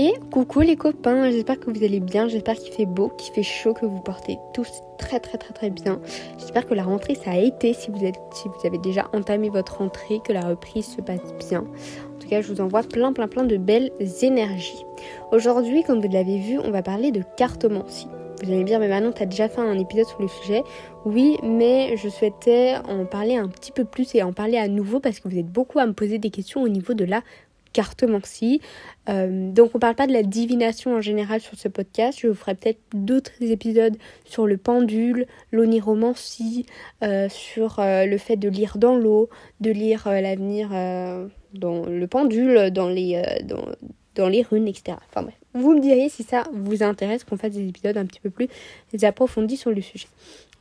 Et coucou les copains, j'espère que vous allez bien, j'espère qu'il fait beau, qu'il fait chaud, que vous portez tous très bien. J'espère que la rentrée ça a été, si vous avez déjà entamé votre rentrée, que la reprise se passe bien. En tout cas, je vous envoie plein de belles énergies. Aujourd'hui, comme vous l'avez vu, on va parler de cartomancie. Vous allez me dire, mais Manon, t'as déjà fait un épisode sur le sujet. Oui, mais je souhaitais en parler un petit peu plus et en parler à nouveau parce que vous êtes beaucoup à me poser des questions au niveau de la cartomancie. Donc on parle pas de la divination en général sur ce podcast. Je vous ferai peut-être d'autres épisodes sur le pendule, l'oniromancie, sur le fait de lire dans l'eau, de lire l'avenir dans le pendule, dans les runes, etc. Enfin bref, vous me direz si ça vous intéresse qu'on fasse des épisodes un petit peu plus approfondis sur le sujet.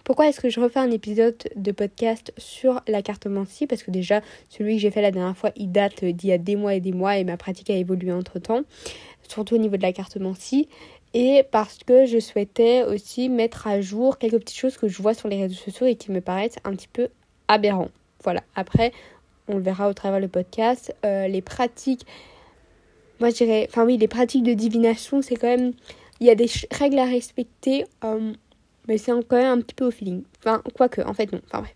Pourquoi est-ce que je refais un épisode de podcast sur la cartomancie ? Parce que déjà, celui que j'ai fait la dernière fois, il date d'il y a des mois et ma pratique a évolué entre-temps, surtout au niveau de la cartomancie. Et parce que je souhaitais aussi mettre à jour quelques petites choses que je vois sur les réseaux sociaux et qui me paraissent un petit peu aberrants. Voilà, après, on le verra au travers du podcast. Les pratiques, moi je dirais, les pratiques de divination, c'est quand même, il y a des règles à respecter, mais c'est quand même un petit peu au feeling. Quoique, en fait non. Bref.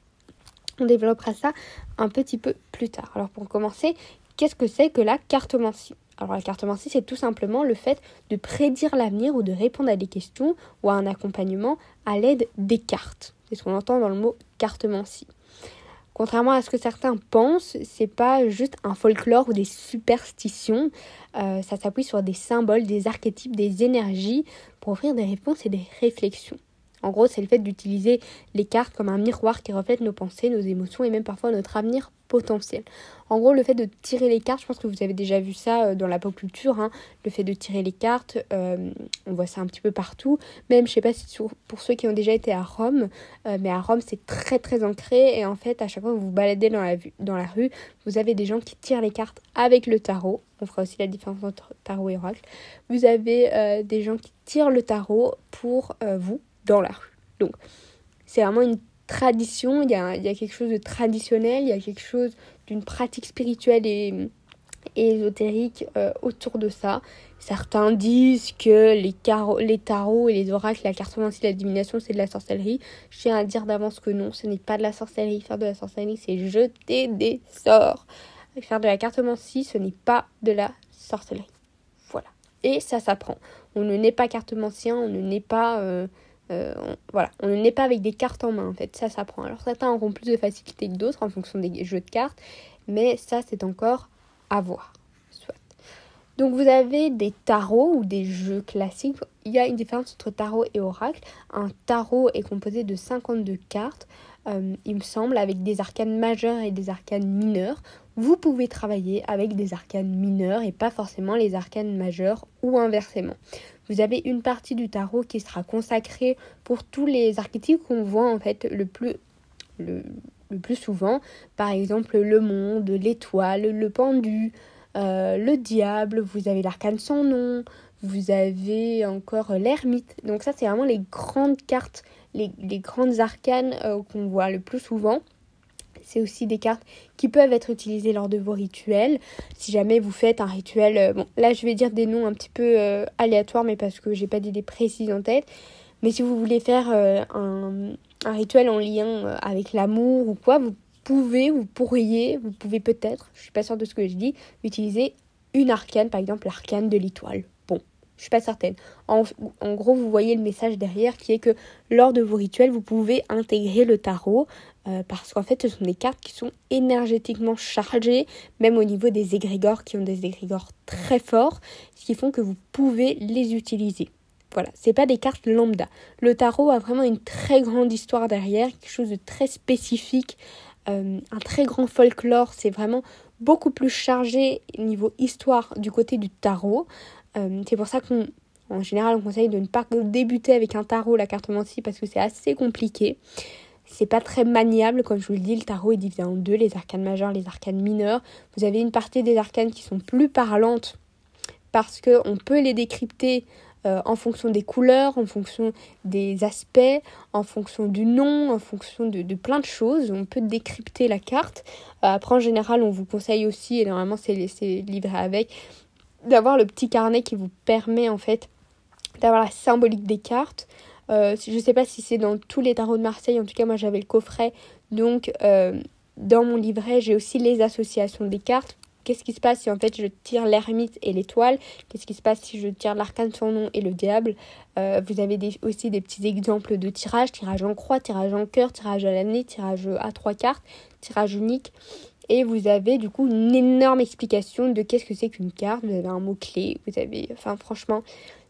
On développera ça un petit peu plus tard. Alors pour commencer, qu'est-ce que c'est que la cartomancie ? Alors la cartomancie, c'est tout simplement le fait de prédire l'avenir ou de répondre à des questions ou à un accompagnement à l'aide des cartes. C'est ce qu'on entend dans le mot cartomancie. Contrairement à ce que certains pensent, c'est pas juste un folklore ou des superstitions. Ça s'appuie sur des symboles, des archétypes, des énergies pour offrir des réponses et des réflexions. En gros, c'est le fait d'utiliser les cartes comme un miroir qui reflète nos pensées, nos émotions et même parfois notre avenir potentiel. En gros, le fait de tirer les cartes, je pense que vous avez déjà vu ça dans la pop culture, le fait de tirer les cartes, on voit ça un petit peu partout. Même, je sais pas si pour ceux qui ont déjà été à Rome, mais à Rome, c'est très ancré. Et en fait, à chaque fois que vous vous baladez dans la rue, vous avez des gens qui tirent les cartes avec le tarot. On fera aussi la différence entre tarot et oracle. Vous avez des gens qui tirent le tarot pour vous dans la rue. Donc, c'est vraiment une tradition, il y a quelque chose de traditionnel, il y a quelque chose d'une pratique spirituelle et ésotérique autour de ça. Certains disent que les tarots et les oracles, la cartomancie, la divination, c'est de la sorcellerie. Je tiens à dire d'avance que non, ce n'est pas de la sorcellerie. Faire de la sorcellerie, c'est jeter des sorts. Faire de la cartomancie, ce n'est pas de la sorcellerie. Voilà. Et ça s'apprend. On ne naît pas cartomancien, on ne naît pas... on ne naît pas avec des cartes en main en fait, ça s'apprend. Alors certains auront plus de facilité que d'autres en fonction des jeux de cartes, mais ça c'est encore à voir. Soit. Donc vous avez des tarots ou des jeux classiques. Il y a une différence entre tarot et oracle. Un tarot est composé de 52 cartes, il me semble, avec des arcanes majeures et des arcanes mineures. Vous pouvez travailler avec des arcanes mineures et pas forcément les arcanes majeures ou inversement. Vous avez une partie du tarot qui sera consacrée pour tous les archétypes qu'on voit en fait le plus souvent. Par exemple le monde, l'étoile, le pendu, le diable, vous avez l'arcane sans nom, vous avez encore l'ermite. Donc ça c'est vraiment les grandes cartes, les grandes arcanes qu'on voit le plus souvent. C'est aussi des cartes qui peuvent être utilisées lors de vos rituels. Si jamais vous faites un rituel... là, je vais dire des noms un petit peu aléatoires, mais parce que j'ai pas d'idée précise en tête. Mais si vous voulez faire un rituel en lien avec l'amour ou quoi, vous pourriez peut-être, je suis pas sûre de ce que je dis, utiliser une arcane, par exemple l'arcane de l'étoile. Bon, je suis pas certaine. En gros, vous voyez le message derrière qui est que lors de vos rituels, vous pouvez intégrer le tarot parce qu'en fait, ce sont des cartes qui sont énergétiquement chargées, même au niveau des égrégores qui ont des égrégores très forts, ce qui font que vous pouvez les utiliser. Voilà, c'est pas des cartes lambda. Le tarot a vraiment une très grande histoire derrière, quelque chose de très spécifique, un très grand folklore. C'est vraiment beaucoup plus chargé niveau histoire du côté du tarot. C'est pour ça qu'en général, on conseille de ne pas débuter avec un tarot, la cartomancie, parce que c'est assez compliqué. C'est pas très maniable, comme je vous le dis, le tarot est divisé en deux, les arcanes majeures, les arcanes mineures. Vous avez une partie des arcanes qui sont plus parlantes parce qu'on peut les décrypter en fonction des couleurs, en fonction des aspects, en fonction du nom, en fonction de plein de choses. On peut décrypter la carte. Après, en général, on vous conseille aussi, et normalement c'est livré avec, d'avoir le petit carnet qui vous permet en fait d'avoir la symbolique des cartes. Je sais pas si c'est dans tous les tarots de Marseille, en tout cas moi j'avais le coffret, donc dans mon livret j'ai aussi les associations des cartes. Qu'est-ce qui se passe si en fait je tire l'ermite et l'étoile? Qu'est-ce qui se passe si je tire l'arcane sans nom et le diable? Vous avez aussi des petits exemples de tirage en croix, tirage en cœur, tirage à l'année, tirage à 3 cartes, tirage unique. Et vous avez du coup une énorme explication de qu'est-ce que c'est qu'une carte. Vous avez un mot-clé, enfin franchement,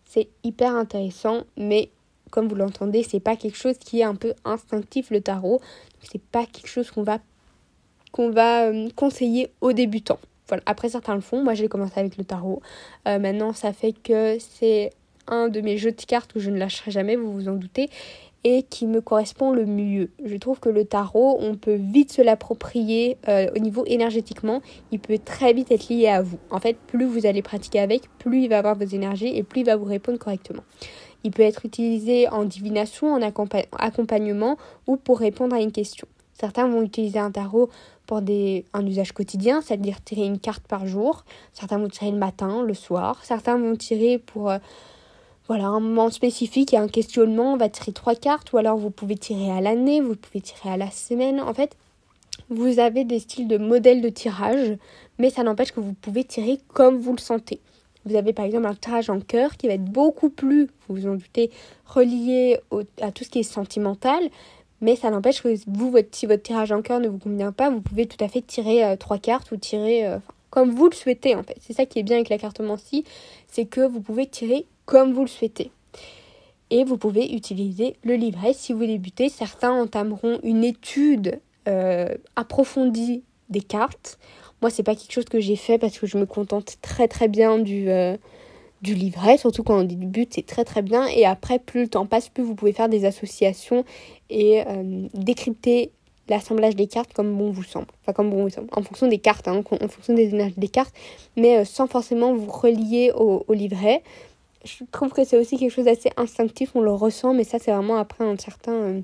c'est hyper intéressant, mais comme vous l'entendez, c'est pas quelque chose qui est un peu instinctif, le tarot. C'est pas quelque chose qu'on va conseiller aux débutants. Voilà. Après, certains le font. Moi, j'ai commencé avec le tarot. Maintenant, ça fait que c'est un de mes jeux de cartes que je ne lâcherai jamais, vous vous en doutez, et qui me correspond le mieux. Je trouve que le tarot, on peut vite se l'approprier au niveau énergétiquement. Il peut très vite être lié à vous. En fait, plus vous allez pratiquer avec, plus il va avoir vos énergies et plus il va vous répondre correctement. Il peut être utilisé en divination, en accompagnement ou pour répondre à une question. Certains vont utiliser un tarot pour un usage quotidien, c'est-à-dire tirer une carte par jour. Certains vont tirer le matin, le soir. Certains vont tirer pour un moment spécifique et un questionnement. On va tirer 3 cartes ou alors vous pouvez tirer à l'année, vous pouvez tirer à la semaine. En fait, vous avez des styles de modèles de tirage, mais ça n'empêche que vous pouvez tirer comme vous le sentez. Vous avez par exemple un tirage en cœur qui va être beaucoup plus, vous vous en doutez, relié à tout ce qui est sentimental. Mais ça n'empêche que si votre tirage en cœur ne vous convient pas, vous pouvez tout à fait tirer 3 cartes ou tirer comme vous le souhaitez en fait. C'est ça qui est bien avec la cartomancie, c'est que vous pouvez tirer comme vous le souhaitez. Et vous pouvez utiliser le livret si vous débutez. Certains entameront une étude approfondie des cartes. Moi, c'est pas quelque chose que j'ai fait parce que je me contente très très bien du livret, surtout quand on débute, c'est très très bien. Et après, plus le temps passe, plus vous pouvez faire des associations et décrypter l'assemblage des cartes comme bon vous semble. Enfin, comme bon vous semble, en fonction des cartes, en fonction des énergies des cartes, mais sans forcément vous relier au livret. Je trouve que c'est aussi quelque chose d'assez instinctif, on le ressent, mais ça, c'est vraiment après un certain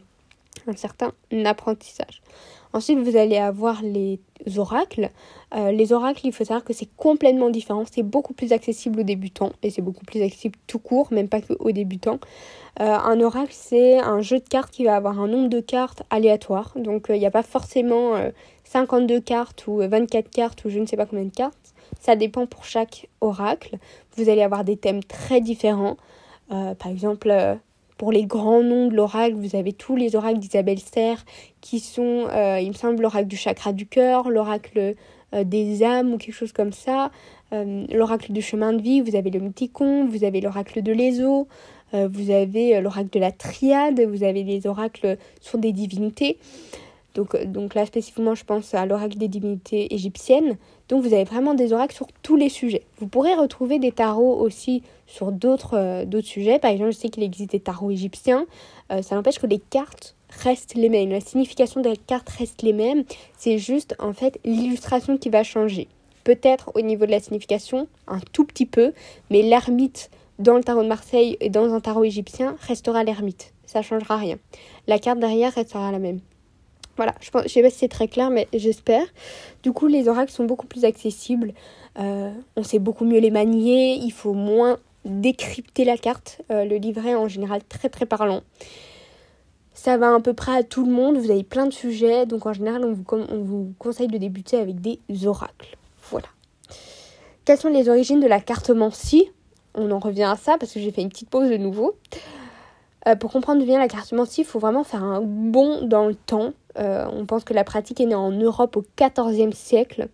apprentissage. Ensuite, vous allez avoir les oracles. Les oracles, il faut savoir que c'est complètement différent. C'est beaucoup plus accessible aux débutants et c'est beaucoup plus accessible tout court, même pas qu'aux débutants. Un oracle, c'est un jeu de cartes qui va avoir un nombre de cartes aléatoire. Donc, il n'y a pas forcément 52 cartes ou 24 cartes ou je ne sais pas combien de cartes. Ça dépend pour chaque oracle. Vous allez avoir des thèmes très différents. Par exemple, pour les grands noms de l'oracle, vous avez tous les oracles d'Isabelle Serre qui sont, il me semble, l'oracle du chakra du cœur, l'oracle des âmes ou quelque chose comme ça, l'oracle du chemin de vie, vous avez le Mythicon, vous avez l'oracle de l'Eso, vous avez l'oracle de la Triade, vous avez les oracles sur des divinités. Donc là, spécifiquement, je pense à l'oracle des divinités égyptiennes. Donc, vous avez vraiment des oracles sur tous les sujets. Vous pourrez retrouver des tarots aussi sur d'autres sujets. Par exemple, je sais qu'il existe des tarots égyptiens. Ça n'empêche que les cartes restent les mêmes. La signification des cartes reste les mêmes. C'est juste, en fait, l'illustration qui va changer. Peut-être au niveau de la signification, un tout petit peu. Mais l'ermite dans le tarot de Marseille et dans un tarot égyptien restera l'ermite. Ça ne changera rien. La carte derrière restera la même. Voilà, je ne sais pas si c'est très clair, mais j'espère. Du coup, les oracles sont beaucoup plus accessibles. On sait beaucoup mieux les manier. Il faut moins décrypter la carte. Le livret est en général très très parlant. Ça va à peu près à tout le monde. Vous avez plein de sujets. Donc en général, on vous conseille de débuter avec des oracles. Voilà. Quelles sont les origines de la cartomancie ? On en revient à ça parce que j'ai fait une petite pause de nouveau. Pour comprendre d'où vient la cartomancie, il faut vraiment faire un bond dans le temps. On pense que la pratique est née en Europe au XIVe siècle,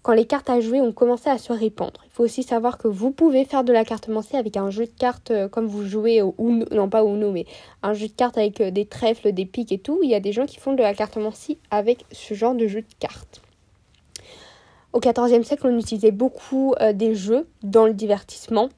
quand les cartes à jouer ont commencé à se répandre. Il faut aussi savoir que vous pouvez faire de la cartomancie avec un jeu de cartes comme vous jouez au Uno, non pas au Uno, mais un jeu de cartes avec des trèfles, des piques et tout. Il y a des gens qui font de la cartomancie avec ce genre de jeu de cartes. Au XIVe siècle, on utilisait beaucoup des jeux dans le divertissement.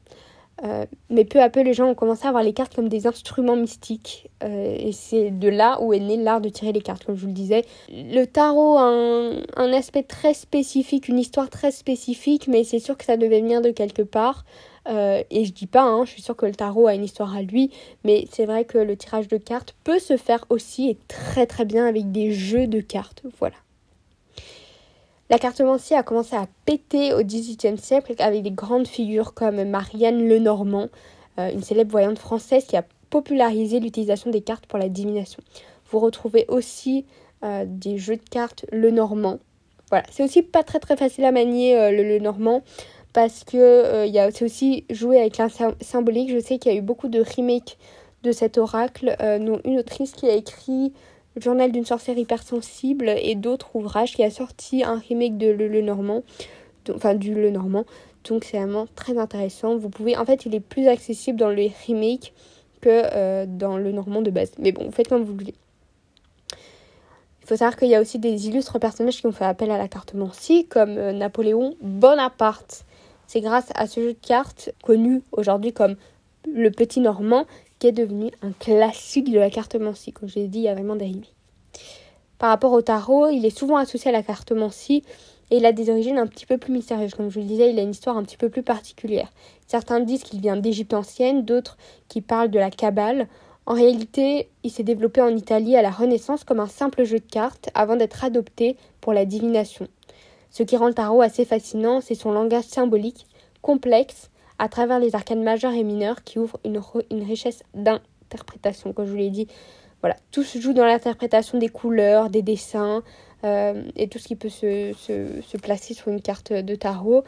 Mais peu à peu, les gens ont commencé à voir les cartes comme des instruments mystiques. Et c'est de là où est né l'art de tirer les cartes, comme je vous le disais. Le tarot a un aspect très spécifique, une histoire très spécifique, mais c'est sûr que ça devait venir de quelque part. Et je dis pas, je suis sûre que le tarot a une histoire à lui, mais c'est vrai que le tirage de cartes peut se faire aussi et très très bien avec des jeux de cartes. Voilà. La cartomancie a commencé à péter au XVIIIe siècle avec des grandes figures comme Marianne Lenormand, une célèbre voyante française qui a popularisé l'utilisation des cartes pour la divination. Vous retrouvez aussi des jeux de cartes Lenormand. Voilà, c'est aussi pas très très facile à manier le Lenormand parce que c'est aussi joué avec la symbolique. Je sais qu'il y a eu beaucoup de remakes de cet oracle, dont une autrice qui a écrit Le journal d'une sorcière hypersensible et d'autres ouvrages qui a sorti un remake de du Lenormand. Donc c'est vraiment très intéressant. Vous pouvez, en fait, il est plus accessible dans le remake que dans le Normand de base. Mais bon, vous faites comme vous voulez. Il faut savoir qu'il y a aussi des illustres personnages qui ont fait appel à la cartomancie, comme Napoléon Bonaparte. C'est grâce à ce jeu de cartes, connu aujourd'hui comme le Petit Normand, qui est devenu un classique de la cartomancie. Comme je l'ai dit, il y a vraiment des remakes. Par rapport au tarot, il est souvent associé à la cartomancie et il a des origines un petit peu plus mystérieuses. Comme je le disais, il a une histoire un petit peu plus particulière. Certains disent qu'il vient d'Égypte ancienne, d'autres qui parlent de la Kabbale. En réalité, il s'est développé en Italie à la Renaissance comme un simple jeu de cartes avant d'être adopté pour la divination. Ce qui rend le tarot assez fascinant, c'est son langage symbolique, complexe, à travers les arcanes majeures et mineures qui ouvrent une richesse d'interprétation. Comme je vous l'ai dit, voilà, tout se joue dans l'interprétation des couleurs, des dessins et tout ce qui peut se placer sur une carte de tarot.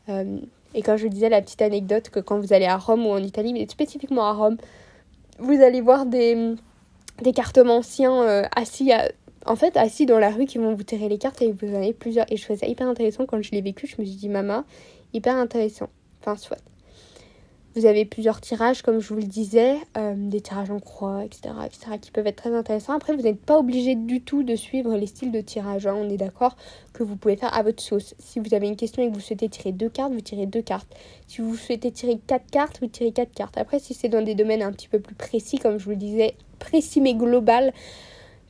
Et comme je le disais, la petite anecdote que quand vous allez à Rome ou en Italie, mais spécifiquement à Rome, vous allez voir des cartomanciens assis dans la rue qui vont vous tirer les cartes et vous en avez plusieurs. Et je trouvais ça hyper intéressant quand je l'ai vécu. Je me suis dit, maman, hyper intéressant. Enfin, soit. Vous avez plusieurs tirages, comme je vous le disais, des tirages en croix, etc., qui peuvent être très intéressants. Après, vous n'êtes pas obligé du tout de suivre les styles de tirage. On est d'accord que vous pouvez faire à votre sauce. Si vous avez une question et que vous souhaitez tirer 2 cartes, vous tirez 2 cartes. Si vous souhaitez tirer 4 cartes, vous tirez 4 cartes. Après, si c'est dans des domaines un petit peu plus précis, comme je vous le disais, précis mais global,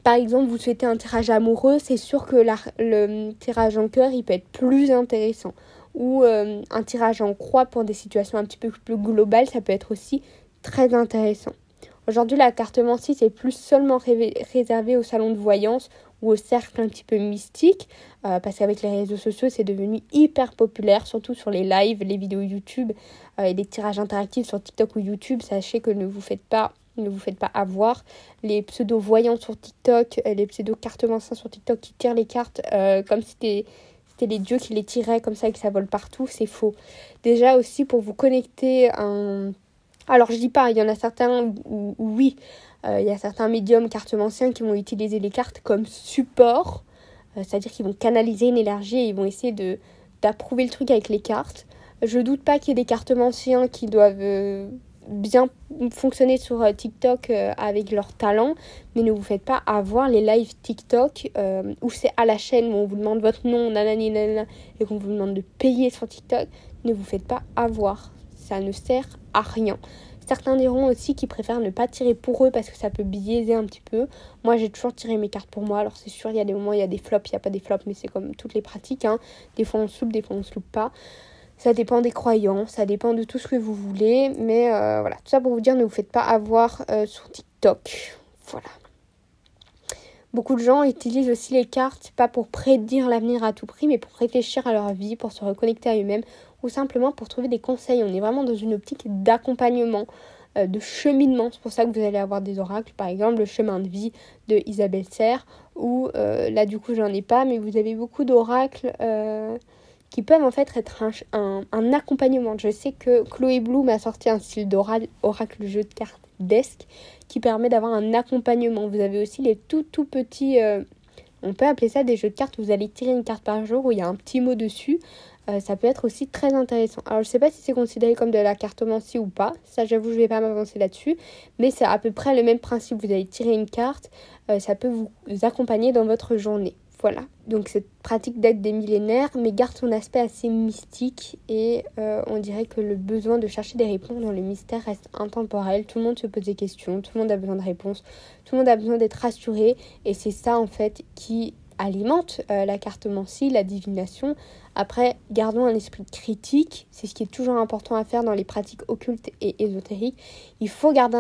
par exemple, vous souhaitez un tirage amoureux, c'est sûr que le tirage en cœur, il peut être plus intéressant. Ou un tirage en croix pour des situations un petit peu plus globales, ça peut être aussi très intéressant. Aujourd'hui, la cartomancie, c'est plus seulement réservé au salon de voyance ou au cercle un petit peu mystique, parce qu'avec les réseaux sociaux, c'est devenu hyper populaire, surtout sur les lives, les vidéos YouTube et les tirages interactifs sur TikTok ou YouTube. Sachez que ne vous faites pas avoir. Les pseudo-voyants sur TikTok, les pseudo-cartomanciens sur TikTok qui tirent les cartes comme si c'était les dieux qui les tiraient comme ça et que ça vole partout, c'est faux. Déjà aussi pour vous connecter alors je dis pas, il y en a certains où oui, il y a certains médiums cartomanciens qui vont utiliser les cartes comme support, c'est-à-dire qu'ils vont canaliser une énergie et ils vont essayer d'approuver le truc avec les cartes. Je doute pas qu'il y ait des cartomanciens qui doivent bien fonctionner sur TikTok avec leur talent, mais ne vous faites pas avoir les lives TikTok où c'est à la chaîne où on vous demande votre nom, nanani nanana, et qu'on vous demande de payer sur TikTok. Ne vous faites pas avoir, ça ne sert à rien. Certains diront aussi qu'ils préfèrent ne pas tirer pour eux parce que ça peut biaiser un petit peu. Moi, j'ai toujours tiré mes cartes pour moi. Alors c'est sûr, il y a des moments, il y a des flops, il n'y a pas des flops, mais c'est comme toutes les pratiques, hein. Des fois on se loupe, des fois on se loupe pas. Ça dépend des croyants, ça dépend de tout ce que vous voulez. Mais voilà, tout ça pour vous dire, ne vous faites pas avoir sur TikTok. Voilà. Beaucoup de gens utilisent aussi les cartes, pas pour prédire l'avenir à tout prix, mais pour réfléchir à leur vie, pour se reconnecter à eux-mêmes, ou simplement pour trouver des conseils. On est vraiment dans une optique d'accompagnement, de cheminement. C'est pour ça que vous allez avoir des oracles, par exemple le chemin de vie de Isabelle Serre, ou là du coup j'en ai pas, mais vous avez beaucoup d'oracles qui peuvent en fait être un accompagnement. Je sais que Chloé Bloom a sorti un style d'oracle jeu de cartes desk qui permet d'avoir un accompagnement. Vous avez aussi les tout petits, on peut appeler ça des jeux de cartes où vous allez tirer une carte par jour où il y a un petit mot dessus. Ça peut être aussi très intéressant. Alors je sais pas si c'est considéré comme de la cartomancie ou pas, ça j'avoue je vais pas m'avancer là-dessus, mais c'est à peu près le même principe. Vous allez tirer une carte, ça peut vous accompagner dans votre journée. Voilà, donc cette pratique date des millénaires, mais garde son aspect assez mystique et on dirait que le besoin de chercher des réponses dans le mystère reste intemporel. Tout le monde se pose des questions, tout le monde a besoin de réponses, tout le monde a besoin d'être rassuré et c'est ça en fait qui alimente la cartomancie, la divination. Après, gardons un esprit critique, c'est ce qui est toujours important à faire dans les pratiques occultes et ésotériques. Il faut garder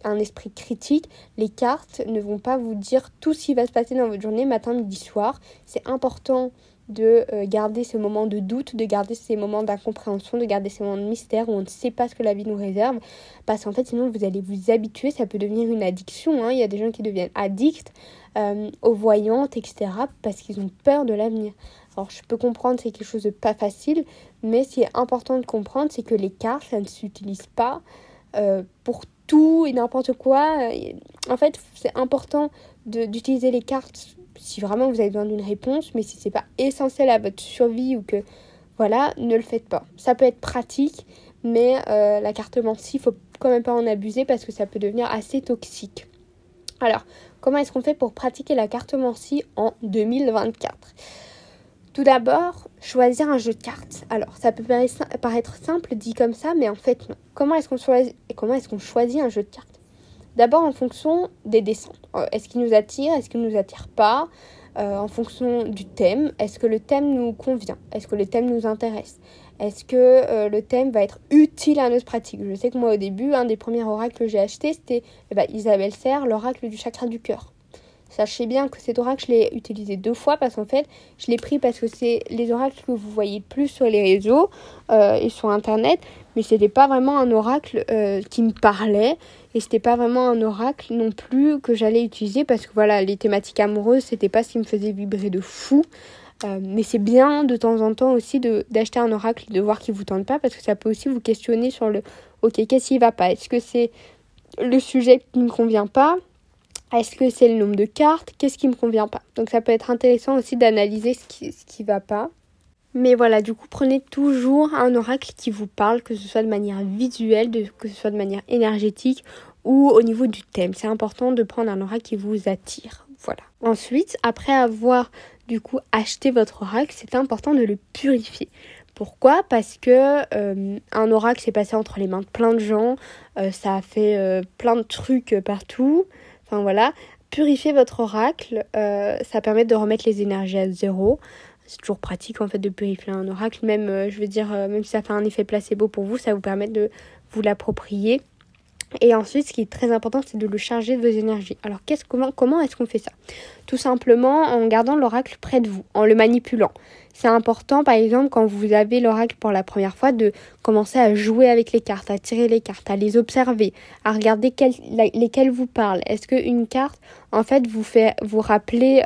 un esprit critique. Les cartes ne vont pas vous dire tout ce qui va se passer dans votre journée, matin, midi, soir. C'est important de garder ce moment de doute, de garder ces moments d'incompréhension, de garder ces moments de mystère où on ne sait pas ce que la vie nous réserve. Parce qu'en fait, sinon, vous allez vous habituer, ça peut devenir une addiction. Il y a des gens qui deviennent addicts aux voyantes, etc. parce qu'ils ont peur de l'avenir. Alors, je peux comprendre, c'est quelque chose de pas facile, mais ce qui est important de comprendre, c'est que les cartes, ça ne s'utilise pas pour tout et n'importe quoi. En fait, c'est important d'utiliser les cartes si vraiment vous avez besoin d'une réponse, mais si c'est pas essentiel à votre survie ou que voilà, ne le faites pas. Ça peut être pratique, mais la cartomancie, il faut quand même pas en abuser parce que ça peut devenir assez toxique. Alors, comment est-ce qu'on fait pour pratiquer la cartomancie en 2024 ? Tout d'abord, choisir un jeu de cartes. Alors, ça peut paraître simple dit comme ça, mais en fait non. Comment est-ce qu'on choisit un jeu de cartes ? D'abord en fonction des dessins. Est-ce qu'il nous attire ? Est-ce qu'il ne nous attire pas ? En fonction du thème. Est-ce que le thème nous convient ? Est-ce que le thème nous intéresse ? Est-ce que le thème va être utile à notre pratique ? Je sais que moi au début, un des premiers oracles que j'ai acheté, c'était Isabelle Serre, l'oracle du chakra du cœur. Sachez bien que cet oracle, je l'ai utilisé 2 fois parce qu'en fait, je l'ai pris parce que c'est les oracles que vous voyez plus sur les réseaux et sur Internet, mais c'était pas vraiment un oracle qui me parlait et c'était pas vraiment un oracle non plus que j'allais utiliser parce que voilà, les thématiques amoureuses, c'était pas ce qui me faisait vibrer de fou. Mais c'est bien de temps en temps aussi d'acheter un oracle et de voir qu'il vous tente pas parce que ça peut aussi vous questionner sur le ok, qu'est-ce qui va pas ? Est-ce que c'est le sujet qui ne me convient pas ? Est-ce que c'est le nombre de cartes ? Qu'est-ce qui me convient pas ? Donc ça peut être intéressant aussi d'analyser ce qui va pas. Mais voilà, du coup, prenez toujours un oracle qui vous parle, que ce soit de manière visuelle, que ce soit de manière énergétique ou au niveau du thème. C'est important de prendre un oracle qui vous attire. Voilà. Ensuite, après avoir du coup acheté votre oracle, c'est important de le purifier. Pourquoi ? Parce que un oracle s'est passé entre les mains de plein de gens, ça a fait plein de trucs partout. Enfin voilà, purifier votre oracle, ça permet de remettre les énergies à zéro. C'est toujours pratique en fait de purifier un oracle, même même si ça fait un effet placebo pour vous, ça vous permet de vous l'approprier. Et ensuite, ce qui est très important, c'est de le charger de vos énergies. Alors comment est-ce qu'on fait ça ? Tout simplement en gardant l'oracle près de vous, en le manipulant. C'est important, par exemple, quand vous avez l'oracle pour la première fois, de commencer à jouer avec les cartes, à tirer les cartes, à les observer, à regarder lesquelles vous parlent. Est-ce qu'une carte, en fait, vous rappeler,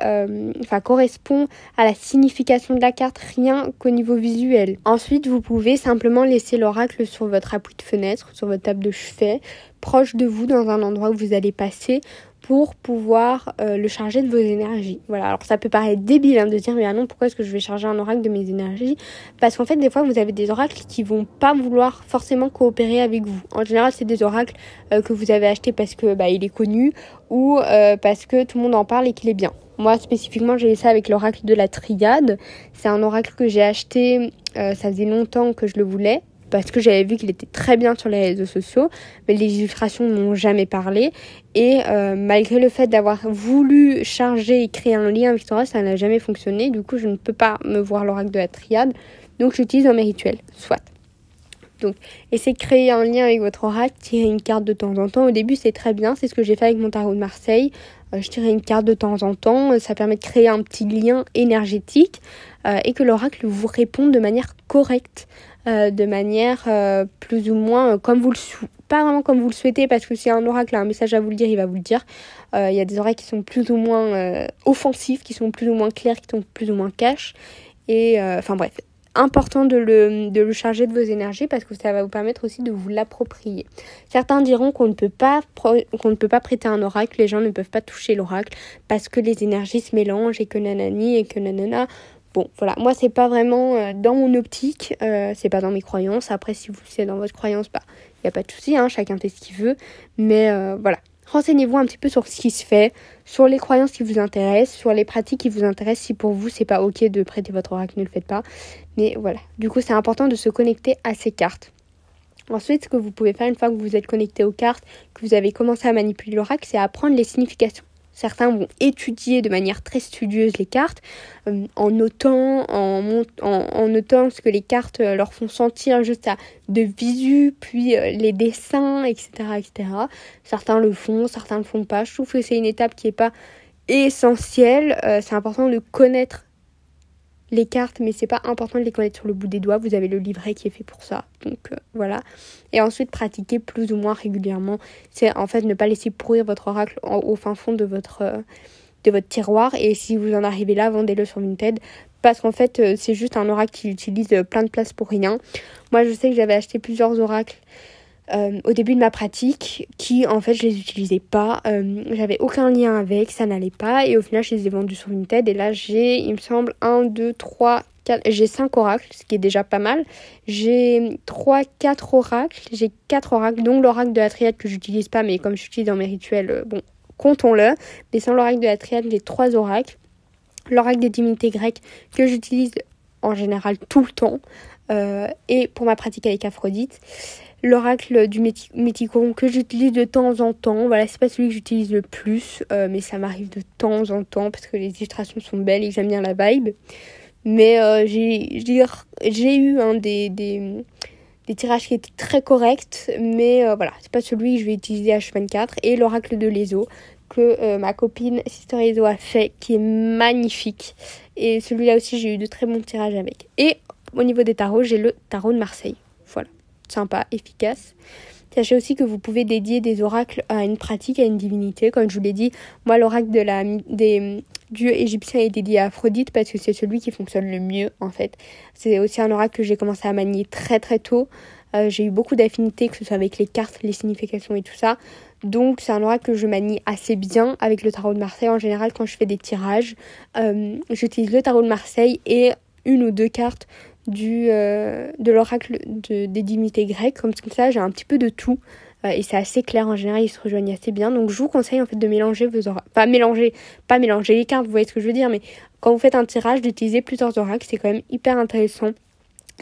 correspond à la signification de la carte, rien qu'au niveau visuel. Ensuite, vous pouvez simplement laisser l'oracle sur votre appui de fenêtre, sur votre table de chevet, proche de vous, dans un endroit où vous allez passer, pour pouvoir le charger de vos énergies. Voilà, alors ça peut paraître débile de dire mais non, pourquoi est-ce que je vais charger un oracle de mes énergies ? Parce qu'en fait, des fois, vous avez des oracles qui vont pas vouloir forcément coopérer avec vous. En général, c'est des oracles que vous avez achetés parce que il est connu ou parce que tout le monde en parle et qu'il est bien. Moi, spécifiquement, j'ai eu ça avec l'oracle de la triade. C'est un oracle que j'ai acheté, ça faisait longtemps que je le voulais, parce que j'avais vu qu'il était très bien sur les réseaux sociaux, mais les illustrations ne m'ont jamais parlé. Et malgré le fait d'avoir voulu charger et créer un lien avec Torah, ça n'a jamais fonctionné. Du coup, je ne peux pas me voir l'oracle de la triade, donc j'utilise dans mes rituels, soit. Donc, essayez de créer un lien avec votre oracle, tirez une carte de temps en temps. Au début, c'est très bien, c'est ce que j'ai fait avec mon tarot de Marseille. Je tirais une carte de temps en temps, ça permet de créer un petit lien énergétique et que l'oracle vous réponde de manière correcte, de manière plus ou moins comme vous pas vraiment comme vous le souhaitez, parce que si un oracle a un message à vous le dire, il va vous le dire. Il y a des oracles qui sont plus ou moins offensifs, qui sont plus ou moins clairs, qui sont plus ou moins cash. Et bref, important de le charger de vos énergies parce que ça va vous permettre aussi de vous l'approprier. Certains diront qu'on ne peut pas prêter un oracle, les gens ne peuvent pas toucher l'oracle parce que les énergies se mélangent et que nanani et que nanana. Bon, voilà, moi c'est pas vraiment dans mon optique, c'est pas dans mes croyances. Après, si c'est dans votre croyance, y a pas de souci, chacun fait ce qu'il veut. Mais voilà, renseignez-vous un petit peu sur ce qui se fait, sur les croyances qui vous intéressent, sur les pratiques qui vous intéressent. Si pour vous c'est pas ok de prêter votre oracle, ne le faites pas. Mais voilà, du coup c'est important de se connecter à ces cartes. Ensuite, ce que vous pouvez faire une fois que vous êtes connecté aux cartes, que vous avez commencé à manipuler l'oracle, c'est apprendre les significations. Certains vont étudier de manière très studieuse les cartes, en notant ce que les cartes leur font sentir juste de visu, puis les dessins, etc., etc. Certains le font, certains ne le font pas. Je trouve que c'est une étape qui n'est pas essentielle. C'est important de connaître les cartes, mais c'est pas important de les connaître sur le bout des doigts. Vous avez le livret qui est fait pour ça. Donc voilà. Et ensuite, pratiquer plus ou moins régulièrement. C'est en fait ne pas laisser pourrir votre oracle au fin fond de votre tiroir. Et si vous en arrivez là, vendez-le sur Vinted. Parce qu'en fait, c'est juste un oracle qui utilise plein de place pour rien. Moi, je sais que j'avais acheté plusieurs oracles au début de ma pratique qui, en fait, je les utilisais pas. J'avais aucun lien avec, ça n'allait pas. Et au final, je les ai vendus sur Vinted. Et là, j'ai, il me semble, 1, 2, 3, 4... J'ai 5 oracles, ce qui est déjà pas mal. J'ai 4 oracles. J'ai 4 oracles, dont l'oracle de la triade que j'utilise pas. Mais comme j'utilise dans mes rituels, bon, comptons-le. Mais sans l'oracle de la triade, j'ai 3 oracles. L'oracle des divinités grecques que j'utilise en général tout le temps. Et pour ma pratique avec Aphrodite. L'oracle du Méticon que j'utilise de temps en temps. Voilà, c'est pas celui que j'utilise le plus, mais ça m'arrive de temps en temps parce que les illustrations sont belles et que j'aime bien la vibe. Mais j'ai eu des tirages qui étaient très corrects, mais voilà, c'est pas celui que je vais utiliser H24. Et l'oracle de l'Eso que ma copine Sister Ezo a fait, qui est magnifique. Et celui-là aussi, j'ai eu de très bons tirages avec. Et au niveau des tarots, j'ai le tarot de Marseille. Voilà. Sympa, efficace. Sachez aussi que vous pouvez dédier des oracles à une pratique, à une divinité. Comme je vous l'ai dit, moi l'oracle des dieux égyptiens est dédié à Aphrodite parce que c'est celui qui fonctionne le mieux en fait. C'est aussi un oracle que j'ai commencé à manier très très tôt. J'ai eu beaucoup d'affinités, que ce soit avec les cartes, les significations et tout ça. Donc c'est un oracle que je manie assez bien avec le tarot de Marseille. En général, quand je fais des tirages, j'utilise le tarot de Marseille et 1 ou 2 cartes de l'oracle des divinités grecques. Comme ça, j'ai un petit peu de tout. Et c'est assez clair en général, ils se rejoignent assez bien. Donc je vous conseille en fait de mélanger vos oracles. Pas mélanger les cartes, vous voyez ce que je veux dire. Mais quand vous faites un tirage, d'utiliser plusieurs oracles, c'est quand même hyper intéressant.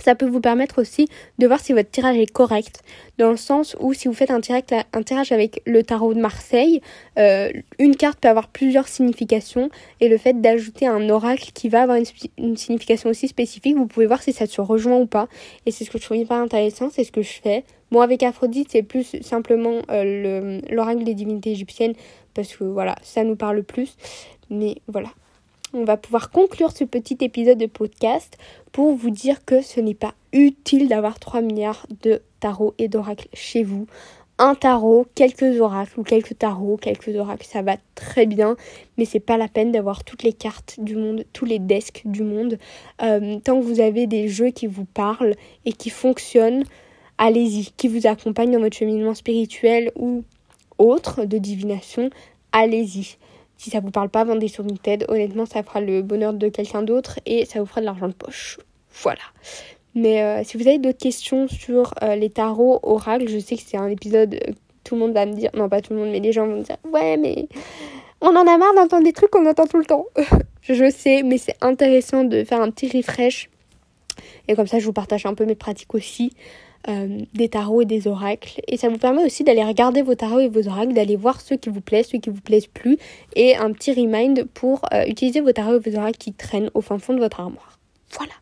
Ça peut vous permettre aussi de voir si votre tirage est correct, dans le sens où si vous faites un tirage avec le tarot de Marseille, une carte peut avoir plusieurs significations, et le fait d'ajouter un oracle qui va avoir une signification aussi spécifique, vous pouvez voir si ça se rejoint ou pas. Et c'est ce que je trouve hyper intéressant, c'est ce que je fais. Bon, avec Aphrodite, c'est plus simplement l'oracle des divinités égyptiennes, parce que voilà, ça nous parle plus. Mais voilà. On va pouvoir conclure ce petit épisode de podcast pour vous dire que ce n'est pas utile d'avoir 3 milliards de tarots et d'oracles chez vous. Un tarot, quelques oracles ou quelques tarots, quelques oracles, ça va très bien, mais c'est pas la peine d'avoir toutes les cartes du monde, tous les desks du monde. Tant que vous avez des jeux qui vous parlent et qui fonctionnent, allez-y, qui vous accompagnent dans votre cheminement spirituel ou autre de divination, allez-y. Si ça vous parle pas, vendez sur Vinted. Honnêtement, ça fera le bonheur de quelqu'un d'autre et ça vous fera de l'argent de poche. Voilà. Mais si vous avez d'autres questions sur les tarots, oracles, je sais que c'est un épisode, tout le monde va me dire, non pas tout le monde, mais les gens vont me dire, ouais, mais on en a marre d'entendre des trucs qu'on entend tout le temps. Je sais, mais c'est intéressant de faire un petit refresh. Et comme ça, je vous partage un peu mes pratiques aussi. Des tarots et des oracles, et ça vous permet aussi d'aller regarder vos tarots et vos oracles, d'aller voir ceux qui vous plaisent, ceux qui vous plaisent plus, et un petit remind pour utiliser vos tarots et vos oracles qui traînent au fin fond de votre armoire. Voilà.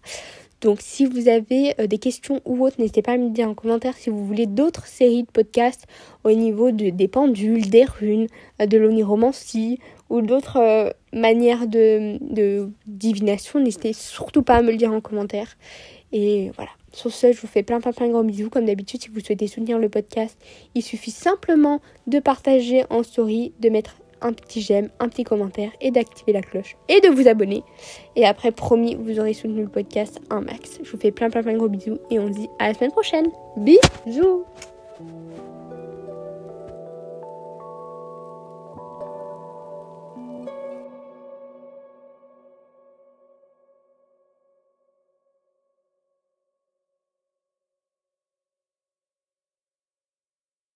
Donc si vous avez des questions ou autres, n'hésitez pas à me dire en commentaire si vous voulez d'autres séries de podcasts au niveau des pendules, des runes, de l'oniromancie ou d'autres manières de divination. N'hésitez surtout pas à me le dire en commentaire. Et voilà. Sur ce, je vous fais plein gros bisous. Comme d'habitude, si vous souhaitez soutenir le podcast, il suffit simplement de partager en story, de mettre un petit j'aime, un petit commentaire et d'activer la cloche et de vous abonner. Et après, promis, vous aurez soutenu le podcast un max. Je vous fais plein gros bisous et on se dit à la semaine prochaine. Bisous!